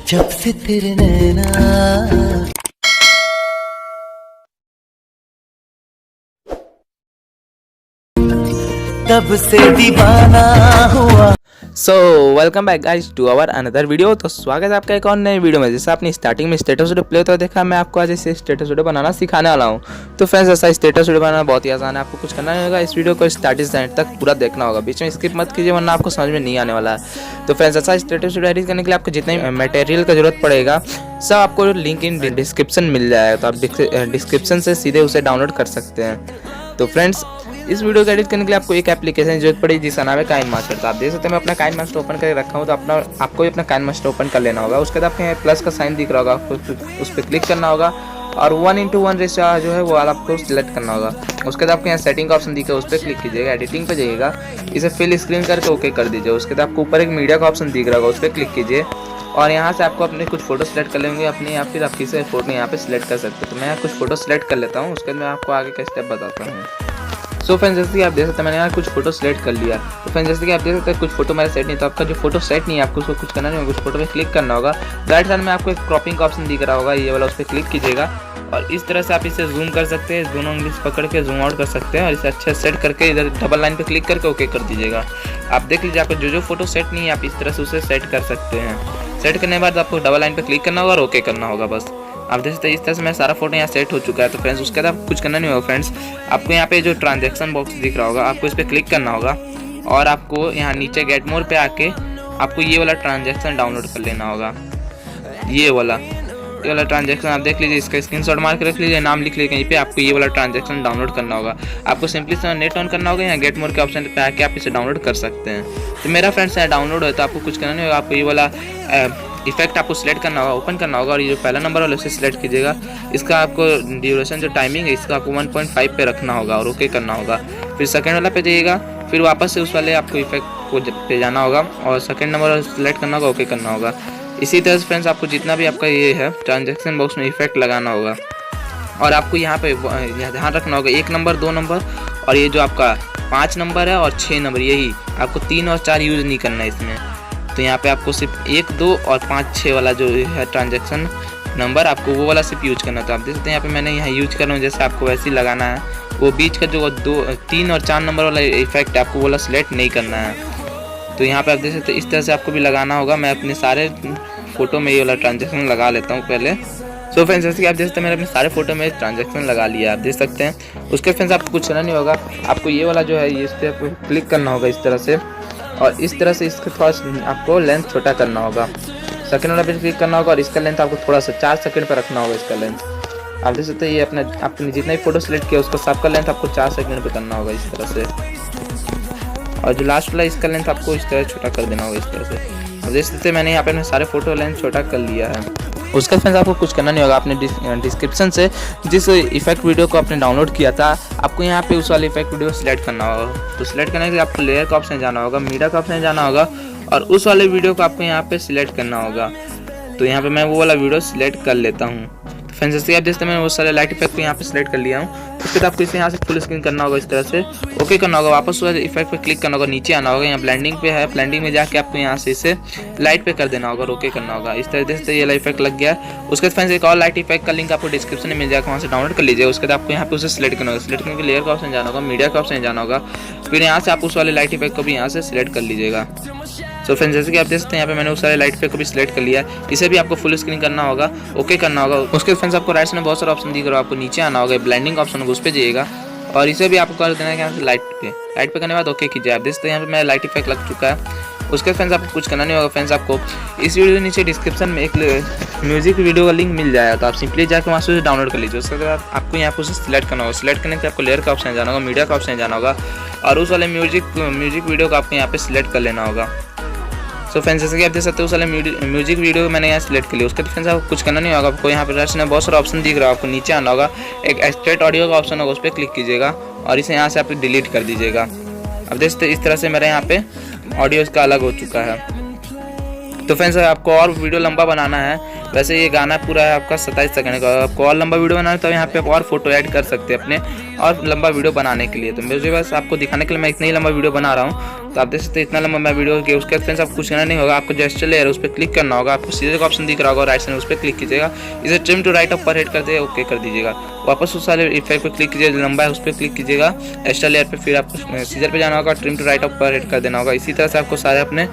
जब से तेरे नैना तब से दीवाना हुआ। Welcome back guys to our another video. तो स्वागत है आपका एक और नए वीडियो में। जैसे आपने स्टार्टिंग में स्टेटस वीडियो प्ले तो देखा, मैं आपको आज इसे स्टेटस वीडियो बनाना सिखाने वाला हूँ। तो फ्रेंड्स, ऐसा स्टेटस वीडियो बनाना बहुत ही आसान है। आपको कुछ करना नहीं होगा, इस वीडियो को स्टार्टिंग से एंड तक पूरा देखना होगा, बीच में स्किप मत कीजिए वरना आपको समझ में नहीं आने वाला है। तो फ्रेंड्स, ऐसा स्टेटस वीडियो एडिट करने के लिए आपको जितने मटेरियल का जरूरत पड़ेगा सब आपको लिंक इन डिस्क्रिप्शन मिल जाएगा, तो आप डिस्क्रिप्शन से सीधे उसे डाउनलोड कर सकते हैं। तो फ्रेंड्स, इस वीडियो को एडिट करने के लिए आपको एक एप्लीकेशन की जरूरत पड़ेगी जिसका नाम है काइनमास्टर। तो आप देख सकते हैं मैं अपना काइनमास्टर ओपन करके रखा हूँ, तो आपको भी अपना काइनमास्टर ओपन कर लेना होगा। उसके बाद आपको यहाँ प्लस का साइन दिख रहा होगा, आपको उस पर क्लिक करना होगा और 1:1 रेशियो जो है वो आपको सिलेक्ट करना होगा। उसके बाद आपको यहाँ सेटिंग का ऑप्शन दिखा है, उस पर क्लिक कीजिएगा, एडिटिंग पे जाइएगा, इसे फिल स्क्रीन करके ओके कर दीजिए। उसके बाद आपको ऊपर एक मीडिया का ऑप्शन दिख रहा होगा, उस पर क्लिक कीजिए और यहाँ से आपको अपने कुछ फोटो सेलेक्ट कर लेंगे अपने, या फिर आप किसी फोटो यहाँ पे सिलेक्ट कर सकते हो। तो मैं यहाँ कुछ फोटो सेलेक्ट कर लेता हूँ, उसके बाद मैं आपको आगे का स्टेप बताता हूँ। सो फ्रेंड्स, जैसे कि आप देख सकते हैं मैंने यहाँ कुछ फोटो सेलेक्ट कर लिया। तो फ्रेंड्स, जैसे कि आप देख सकते हैं कुछ फोटो मेरा सेट नहीं, तो आपका जो फोटो सेट नहीं है आपको उसको कुछ करना नहीं होगा, कुछ फोटो पे क्लिक करना होगा। राइट साइड में आपको एक क्रॉपिंग का ऑप्शन दिख रहा होगा, ये वाला, उस पर क्लिक कीजिएगा और इस तरह से आप इसे जूम कर सकते हैं, दोनों इंग्लिश पकड़ के जूम आउट कर सकते हैं और इसे अच्छे सेट करके इधर डबल लाइन पे क्लिक करके ओके कर दीजिएगा। आप देख लीजिए आपको जो फोटो सेट नहीं है आप इस तरह से उसे सेट कर सकते हैं। सेट करने के बाद आपको डबल लाइन पे क्लिक करना होगा और ओके करना होगा। बस आप देख सकते हैं इस तरह से मेरा सारा फोटो यहाँ सेट हो चुका है। तो फ्रेंड्स, उसके बाद आपको कुछ करना नहीं होगा। फ्रेंड्स, आपको यहाँ पे जो ट्रांजैक्शन बॉक्स दिख रहा होगा आपको इस पर क्लिक करना होगा और आपको यहाँ नीचे गेट मोर पे आके आपको ये वाला ट्रांजैक्शन डाउनलोड कर लेना होगा। ये वाला ट्रांजैक्शन आप देख लीजिए, इसका स्क्रीनशॉट मार के रख लीजिए, नाम लिख लीजिए कहीं पे, आपको ये वाला ट्रांजैक्शन डाउनलोड करना होगा। आपको सिंपली से नेट ऑन करना होगा, यहाँ गेट मोर के ऑप्शन पे आके आप इसे डाउनलोड कर सकते हैं। तो मेरा फ्रेंड्स यहाँ डाउनलोड है, तो आपको कुछ करना नहीं होगा, आपको ये वाला इफेक्ट आपको सिलेक्ट करना होगा, ओपन करना होगा और ये जो पहला नंबर वाला उसे सिलेक्ट कीजिएगा। इसका आपको ड्यूरेशन जो टाइमिंग है इसका आपको 1.5 पे रखना होगा और ओके करना होगा। फिर सेकंड वाला पे जाइएगा, फिर वापस से उस वाले आपको इफेक्ट को पे जाना होगा और सेकंड नंबर सिलेक्ट करना होगा, ओके करना होगा। इसी तरह से फ्रेंड्स आपको जितना भी आपका ये है ट्रांजैक्शन बॉक्स में इफेक्ट लगाना होगा और आपको यहाँ पे ध्यान रखना होगा 1 नंबर 2 नंबर और ये जो आपका 5 नंबर है और 6 नंबर, यही आपको 3 और 4 यूज़ नहीं करना है इसमें। तो यहाँ पे आपको सिर्फ 1, 2 और 5, 6 वाला जो है ट्रांजैक्शन नंबर आपको वो वाला सिर्फ यूज करना। तो आप देख सकते हैं यहाँ पे मैंने यहाँ यूज कर रहा हूँ, जैसे आपको वैसे ही लगाना है। वो बीच का जो 2, 3 और 4 नंबर वाला इफेक्ट आपको वाला सिलेक्ट नहीं करना है। तो यहाँ पे आप देख सकते हैं इस तरह से आपको भी लगाना होगा। मैं अपने सारे फोटो में ये वाला ट्रांजैक्शन लगा लेता हूँ पहले। सो फ्रेंड्स, जैसे कि आप देख सकते हैं मैंने अपने सारे फोटो में ट्रांजैक्शन लगा लिया, आप देख सकते हैं। उसके फ्रेंड्स आपको कुछ करना नहीं होगा, आपको ये वाला जो है ये इस पर आपको क्लिक करना होगा इस तरह से और इस तरह से इसका थोड़ा आपको लेंथ छोटा करना होगा। सेकंड वाला पे क्लिक करना होगा और इसका लेंथ आपको थोड़ा सा 4 सेकंड पर रखना होगा। इसका लेंथ आप देख सकते हैं ये आपने जितना भी फोटो सेलेक्ट किया उसका सबका लेंथ आपको 4 सेकंड पे करना होगा इस तरह से। और जो लास्ट वाला इसका लेंथ आपको इस तरह छोटा कर देना होगा इस तरह से। देख सकते हैं मैंने यहाँ पे अपने सारे फोटो लेंथ छोटा कर लिया है। उसके फ्रेंड्स आपको कुछ करना नहीं होगा, आपने डिस्क्रिप्शन से जिस इफेक्ट वीडियो को आपने डाउनलोड किया था आपको यहाँ पे उस वाले इफेक्ट वीडियो सिलेक्ट करना होगा। तो सिलेक्ट करने के लिए आपको लेयर का ऑप्शन जाना होगा, मीडिया का ऑप्शन जाना होगा और उस वाले वीडियो को आपको यहाँ पे सिलेक्ट करना होगा। तो यहाँ पे मैं वो वाला वीडियो सिलेक्ट कर लेता हूँ। फ्रेंड्स, जैसे आप देखते हैं मैंने वो सारे लाइट इफेक्ट को यहाँ पे सिलेक्ट कर लिया हूँ। उसके बाद आपको इसे यहाँ से फुल स्क्रीन करना होगा इस तरह से, ओके करना होगा, वापस वो इफेक्ट पे क्लिक करना होगा, नीचे आना होगा, यहाँ ब्लेंडिंग पे है, ब्लेंडिंग में जाके आपको यहाँ से इसे लाइट पे कर देना होगा, ओके करना होगा। इस तरह से ये इफेक्ट लग गया। उसके बाद फ्रेंड्स एक और लाइट इफेक्ट का लिंक आपको डिस्क्रिप्शन में मिल जाएगा, वहाँ से डाउनलोड कर लीजिए। उसके बाद आपको यहाँ पे उसे सिलेक्ट करना होगा, सिलेक्ट करने के लेयर का ऑप्शन जाना होगा, मीडिया का ऑप्शन जाना होगा, फिर यहाँ से आप उस वाले लाइट इफेक्ट को भी यहाँ से सिलेक्ट कर लीजिएगा। सो फ्रेंड्स, जैसे कि आप देख सकते हैं यहाँ पे मैंने उस सारे लाइट इफेक्ट को भी सिलेक्ट कर लिया है, इसे भी आपको फुल स्क्रीन करना होगा, ओके करना होगा। उसके फ्रेंड्स आपको राइट में बहुत सारे ऑप्शन दिख रहा है, आपको नीचे आना होगा, ब्लेंडिंग ऑप्शन होगा उस पर जाइएगा और इसे भी आपको कर देना है यहाँ से लाइट पे करने के बाद ओके कीजिए। आप देख सकते हैं यहाँ पे मेरा लाइट इफेक्ट लग चुका है। उसके फ्रेंड्स आपको कुछ करना नहीं होगा। फ्रेंड्स, आपको इस वीडियो के नीचे डिस्क्रिप्शन में एक म्यूजिक वीडियो का लिंक मिल जाएगा, तो आप सिंपली जाकर वहाँ से डाउनलोड कर लीजिए। उसके बाद आपको यहाँ पर उसे सिलेक्ट करना होगा, सिलेक्ट करने के आपको लेयर का ऑप्शन जाना होगा, मीडिया का ऑप्शन जाना होगा और उस वाले म्यूजिक वीडियो को आपको यहाँ पे सिलेक्ट कर लेना होगा। सो फ्रेंड्स, जैसे कि आप देख सकते हो उस वाले म्यूजिक वीडियो मैंने यहाँ सिलेक्ट कर लिया। उसके फ्रेंड्स आपको कुछ करना नहीं होगा, आपको यहाँ पे राइट में बहुत सारा ऑप्शन दिख रहा है, आपको नीचे आना होगा, एक एक्सट्रैक्ट ऑडियो का ऑप्शन होगा, उस पर क्लिक कीजिएगा और इसे यहाँ से आप डिलीट कर दीजिएगा। अब देख सकते इस तरह से मेरे यहाँ पे ऑडियो इसका अलग हो चुका है। तो फ्रेंड्स आपको और वीडियो लंबा बनाना है, वैसे ये गाना पूरा है आपका 27 सेकंड का, आपको और लंबा वीडियो बनाना है तो यहाँ पे आप और फोटो ऐड कर सकते हैं अपने और लंबा वीडियो बनाने के लिए। तो मुझे बस आपको दिखाने के लिए मैं इतना ही लंबा वीडियो बना रहा हूँ। तो आप देख सकते हैं इतना लंबा मैं वीडियो के उसके फ्रेंड्स आपको कुछ करना नहीं होगा, आपको जेस्चर लेयर उस पर क्लिक करना होगा, आपको सीधे का ऑप्शन दिख रहा होगा राइट साइड, उस पर क्लिक कीजिएगा, इसे trim to right upper head कर दे ओके कर दीजिएगा। वापस उस वाले इफेक्ट पे क्लिक कीजिए, लंबा है उस पर क्लिक कीजिएगा एक्स्ट्रा लेयर पे, फिर आपको सीजर पे जाना होगा, trim to right upper head कर देना होगा। इसी तरह से आपको सारे अपने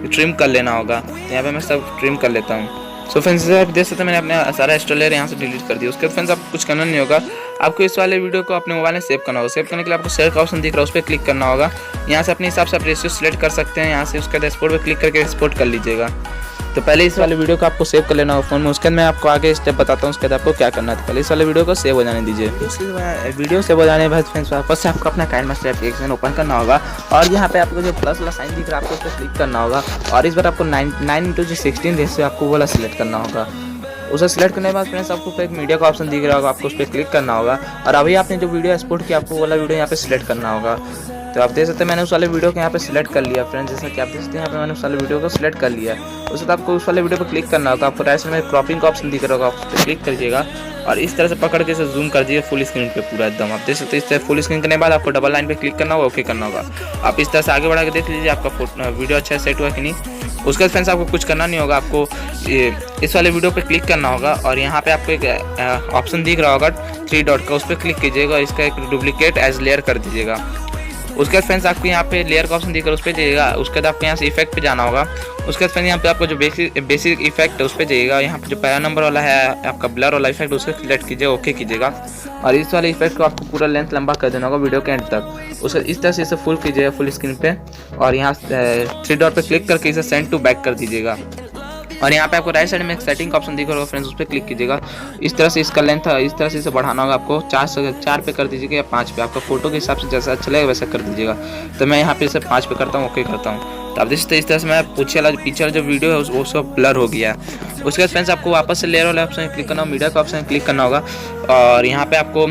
ट्रिम कर लेना होगा। यहाँ पे मैं सब ट्रिम कर लेता हूँ। सो फ्रेंड्स आप देख सकते हैं मैंने अपने सारा एक्स्ट्रा लेयर यहाँ से डिलीट कर दिया। उसके बाद फ्रेंड्स आपको कुछ करना नहीं होगा, आपको इस वाले वीडियो को अपने मोबाइल में सेव करना होगा। सेव करने के लिए आपको शेयर का ऑप्शन दिख रहा है उस पर क्लिक करना होगा। यहाँ से अपने हिसाब से आप रेशियो सेलेक्ट कर सकते हैं, यहाँ से उसके बाद एक्सपोर्ट पर क्लिक करके एक्सपोर्ट कर लीजिएगा। तो पहले इस वाले वीडियो को आपको सेव कर लेना होगा फोन में, उसके बाद मैं आपको आगे स्टेप बताता हूँ उसके बाद आपको क्या करना है। तो पहले इस वाले वीडियो को सेव हो जाने दीजिए। वीडियो सेव हो जाने के बाद फ्रेंड्स वापस से आपको अपना काइनमास्टर एप्लीकेशन ओपन करना होगा और यहाँ पे आपको जो प्लस वाला साइन दिख रहा है आपको उस पर क्लिक करना होगा और इस बार आपको 9:16 रेशियो आपको वाला सिलेक्ट करना होगा। उसे सिलेक्ट करने के बाद फ्रेंड्स आपको एक मीडिया का ऑप्शन दिख रहा होगा, आपको उस पर क्लिक करना होगा और अभी आपने जो वीडियो एक्सपोर्ट किया आपको वाला वीडियो यहाँ पे सिलेक्ट करना होगा। तो आप देख सकते हैं मैंने उस वाले वीडियो को यहाँ पे सिलेक्ट कर लिया फ्रेंड्स, जैसा कि आप देख सकते हैं यहाँ पे मैंने उस वाले वीडियो को सिलेक्ट कर लिया। उसके बाद आपको उस वाले वीडियो पर क्लिक करना होगा, आपको राइट साइड में क्रॉपिंग का ऑप्शन दिख रहा होगा, आप उस पर क्लिक करिएगा और इस तरह से पकड़ के इसे जूम कर दीजिए फुल स्क्रीन पे पूरा एकदम। आप देख सकते हैं इस तरह फुल स्क्रीन करने के बाद आपको डबल लाइन पे क्लिक करना होगा, ओके करना होगा। आप इस तरह से आगे बढ़ा के देख लीजिए आपका वीडियो अच्छा सेट हुआ कि नहीं। उसके बाद फ्रेंड्स आपको कुछ करना नहीं होगा, आपको इस वाले वीडियो पे क्लिक करना होगा और यहाँ पे आपको एक ऑप्शन दिख रहा होगा 3 डॉट का, उस पर क्लिक कीजिएगा और इसका एक डुप्लीकेट एज लेयर कर दीजिएगा। उसके बाद फ्रेंड्स आपको यहाँ पे लेयर का ऑप्शन दिख रहा है उस पर जाइएगा। उसके बाद आपको यहाँ से इफेक्ट पे जाना होगा। उसके बाद फ्रेंड्स यहाँ पे आपको जो बेसिक इफेक्ट है उस पर जाइएगा। यहाँ पे जो पहला नंबर वाला है आपका ब्लर वाला इफेक्ट उसको सिलेक्ट कीजिए, ओके कीजिएगा और इस वाले इफेक्ट को आपको पूरा लेंथ लंबा कर देना होगा वीडियो के एंड तक। उसके इस तरह से इसे फुल कीजिएगा फुल स्क्रीन पे और यहाँ 3 डॉट पे क्लिक करके इसे सेंड टू बैक कर दीजिएगा और यहाँ पे आपको राइट साइड में एक सेटिंग का ऑप्शन दिख रहा होगा फ्रेंड्स, उस पर क्लिक कीजिएगा। इस तरह से इसका लेंथ इस तरह से इसे बढ़ाना होगा, आपको 4 पे कर दीजिएगा या 5 पे, आपका फोटो के हिसाब से जैसा अच्छा लगेगा वैसा कर दीजिएगा। तो मैं यहाँ पे इसे 5 पे करता हूँ, ओके करता हूँ। तो आप देख सकते हैं इस तरह से मैं पीछे वाला जो वीडियो है वो सब ब्लर हो गया। उसके बाद फ्रेंड्स आपको वापस से लेयर वाले ऑप्शन क्लिक करना होगा, मीडिया का ऑप्शन क्लिक करना होगा और यहाँ पे आपको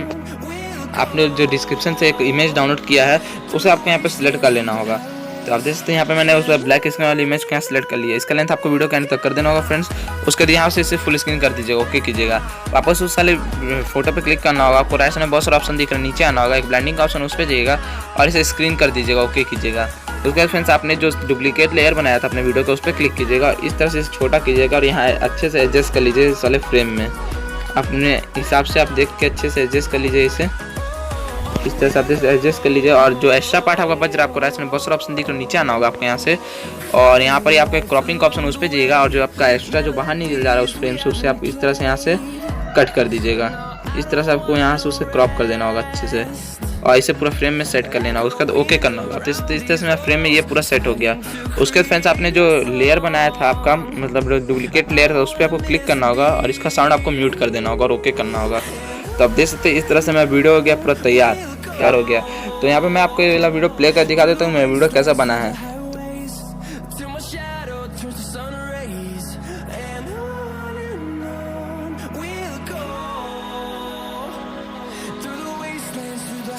आपने जो डिस्क्रिप्शन से एक इमेज डाउनलोड किया है उसे आपको यहाँ पे सिलेक्ट कर लेना होगा। तो आप देख सकते हैं यहाँ पे मैंने उस ब्लैक स्क्रीन वाली इमेज को यहाँ सेलेक्ट कर लिया। इसका लेंथ आपको वीडियो के एंड तक कर देना होगा फ्रेंड्स। उसके बाद यहाँ से इसे फुल स्क्रीन कर दीजिएगा, ओके कीजिएगा। वापस उस वाले फोटो पे क्लिक करना होगा, आपको राइट साइड में बहुत सारा ऑप्शन दिख रहा है, नीचे आना होगा एक ब्लेंडिंग का ऑप्शन उस पर जाइएगा और इसे स्क्रीन कर दीजिएगा, ओके कीजिएगा। उसके बाद फ्रेंड्स आपने जो डुप्लीकेट लेयर बनाया था अपने वीडियो का उस पर क्लिक कीजिएगा, इस तरह से इसे छोटा कीजिएगा और यहाँ अच्छे से एडजस्ट कर लीजिए इस वाले फ्रेम में, अपने हिसाब से आप देख के अच्छे से एडजस्ट कर लीजिए इसे, इस तरह से आप एडजस्ट कर लीजिए। और जो एक्स्ट्रा पार्ट आपका बच रहा है आपको राइट साइड में बहुत सारा ऑप्शन दिख रहा है, नीचे आना होगा आपको यहाँ से और यहाँ पर ही आपको एक क्रॉपिंग का ऑप्शन उस पर जाइएगा और जो आपका एक्स्ट्रा जो बाहर निकल जा रहा है उस फ्रेम से उससे आप इस तरह से यहाँ से कट कर दीजिएगा। इस तरह से आपको यहाँ से उसे क्रॉप कर देना होगा अच्छे से और इसे पूरा फ्रेम में सेट कर लेना होगा। उसके बाद ओके करना होगा। तो इस तरह से मेरा फ्रेम में ये पूरा सेट हो गया। उसके बाद फ्रेंड्स आपने जो लेयर बनाया था आपका मतलब डुप्लीकेट लेयर था उस पर आपको क्लिक करना होगा और इसका साउंड आपको म्यूट कर देना होगा और ओके करना होगा। तो आप देख सकते हैं इस तरह से मेरा वीडियो हो गया पूरा तैयार हो गया। तो यहाँ पे मैं आपको ये वाला वीडियो प्ले कर दिखा देता हूँ मेरा वीडियो कैसा बना है।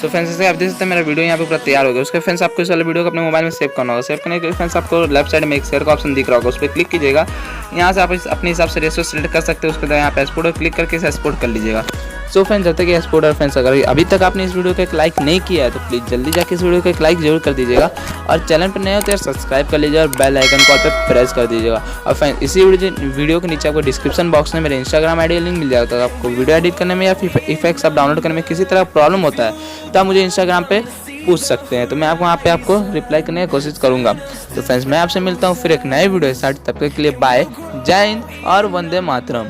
तो फ्रेंड्स आप देख सकते हैं मेरा वीडियो यहाँ पे पूरा तैयार हो गया। उसके फ्रेंड्स आपको इस वाले वीडियो को अपने मोबाइल में सेव करना होगा। सेव करने के लिए फ्रेंड्स आपको लेफ्ट साइड में एक शेयर का ऑप्शन दिख रहा होगा, उस पर क्लिक कीजिएगा। यहाँ से आप अपने हिसाब से रेशियो सेलेक्ट कर सकते हो। उसके बाद यहाँ पे एक्सपोर्ट क्लिक करके इसे एक्सपोर्ट कर लीजिएगा। सो फ्रेंड्स जब तक ये एक्सपोर्ट और फ्रेंड्स अगर अभी तक आपने इस वीडियो को एक लाइक नहीं किया है तो प्लीज़ जल्दी जाके इस वीडियो को एक लाइक जरूर कर दीजिएगा और चैनल पर नए हो तो सब्सक्राइब कर लीजिएगा और बेल आइकन को ऑल पे प्रेस कर दीजिएगा। और फ्रेंड्स इसी वीडियो के नीचे आपको डिस्क्रिप्शन बॉक्स में मेरे इंस्टाग्राम आईडी लिंक मिल जाएगा। तो आपको वीडियो एडिट करने में या फिर इफेक्ट्स आप डाउनलोड करने में किसी तरह प्रॉब्लम होता है तो आप मुझे इंस्टाग्राम पे पूछ सकते हैं, तो मैं आपको वहाँ पे आपको रिप्लाई करने की कोशिश करूँगा। तो फ्रेंड्स मैं आपसे मिलता हूँ फिर एक नए वीडियो के साथ, तब तक के लिए बाय, जय हिंद और वंदे मातरम।